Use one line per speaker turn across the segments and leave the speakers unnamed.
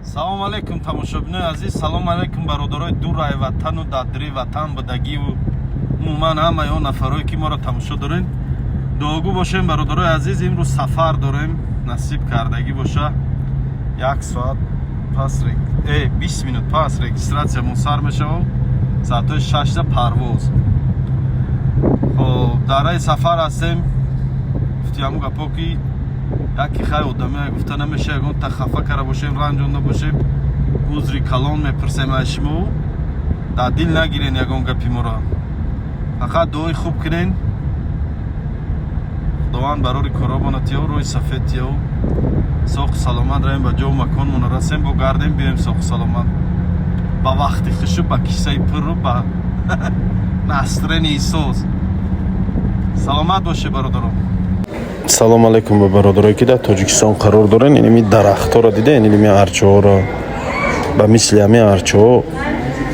салом алейкум тамошобинои азиз, салом алейкум бародарои дураи ватану дадри ватан будагиву умуман ҳамаи он нафарое ки моро тамошо доред. дуогӯ бошем бародарои азиз, имрӯз сафар дорем, насиб кардагӣ боша 1 соат пас 20 минут пас регистратсиямон сар мешавад, соатои 6 парвоз. хоб дар раи сафар ҳастем. гуфтиам гапо ки яке хай одамия гуфта намеша ягон та хафа кара бошем, ранҷонда бошем, узри калон мепурсем аз шумо, дар дил нагирен ягон гапи моро, фақат дуои хуб кунен. худованд барори коробонатиё рӯи сафедиё соҳу саломат раем ба ҷоу маконмон расем, бо гардем бием соҳу саломат ба вақти хушу, ба киссаи пурру, ба настрени исос. саломат боше бародарон.
салом алейкум ба бародарое ки дар тоҷикистон қарор дорен. иними дарахтҳоро дидаен, иними арчаҳоро ба мисли ҳамин арчаҳо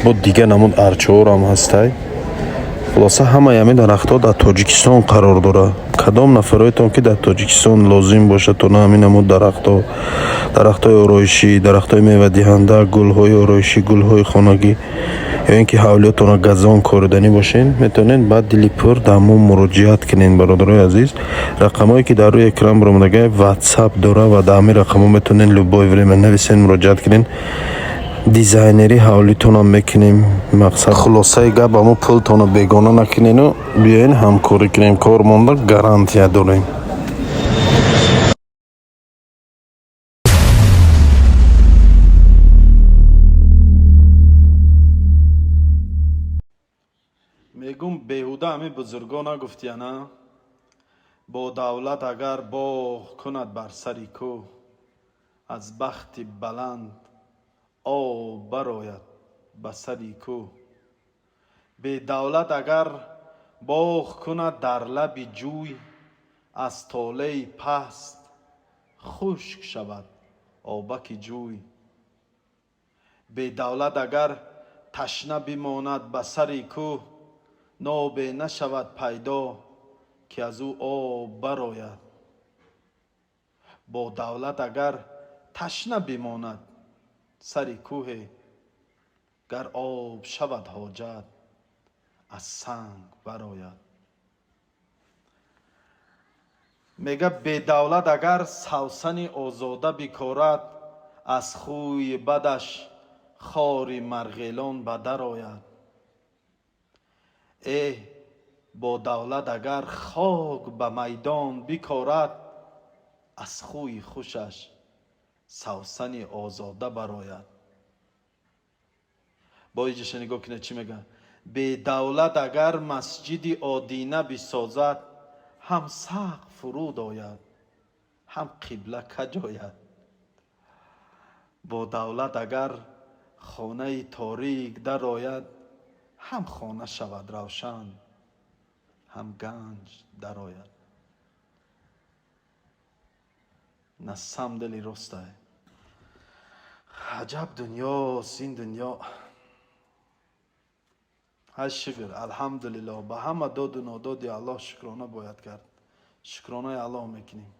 бо дига намуд арчаҳоро ҳам ҳастай. хулоса ҳамаи ҳамин дарахтҳо дар тоҷикистон қарор дорад. кадом нафароятон ки дар тоҷикистон лозим бошад то на ҳамин намуд дарахтҳо, дарахтҳои ороишӣ, дарахтҳои мевадиҳанда, гулҳои ороишӣ, гулҳои хонагӣ ё ин ки ҳавлиётонро газон кориданӣ бошен, метавонед ба дили пур дар мо муроҷиат кунед. бародарои азиз, рақамҳое ки дар рӯи экран баромадаги ватсап дора ва дар ҳамин рақамҳо метавонед любое время нависен, муроҷиат кунед. дизайнери ҳавлитонам мекунем. мақсад хулосаи гап аму пултонро бегона накунену биёен ҳамкорӣ кунем. кор монда гарантия дорем.
мегум беҳуда ҳамин бузургон нагуфтияна, бо давлат агар боғ кунад бар сари кӯҳ, аз бахти баланд об барояд ба сари кӯҳ. бедавлат агар боғ кунад дар лаби ҷӯй, аз толаи паст хушк шавад обаки ҷӯй. бедавлат агар ташна бимонад ба сари кӯҳ, нобе нашавад пайдо ки аз ӯ об барояд. бо давлат агар ташна бимонад сари кӯҳе, гар об шавад ҳоҷат аз санг барояд. мегӯяд бедавлат агар савсани озода бикорад, аз хӯи бадаш хори марғелон ба дар ояд. бо давлат агар хок ба майдон бикорад, аз хӯи хушаш савсани озода барояд. бо иҷаша нигоҳ кунед чӣ мегӯяд. бедавлат агар масҷиди одина бисозад, ҳам сақф фуруд ояд, ҳам қибла каҷ ояд. бо давлат агар хонаи торик дарояд, ҳам хона шавад равшан, ҳам ганҷ дарояд. насам дили ростае. аҷаб дунёст ин дунё. ҳай шукр, алҳамдулиллоҳ. ба ҳама доду нододи аллоҳ шукрона бояд кард. шукронаи аллоҳ мекунем.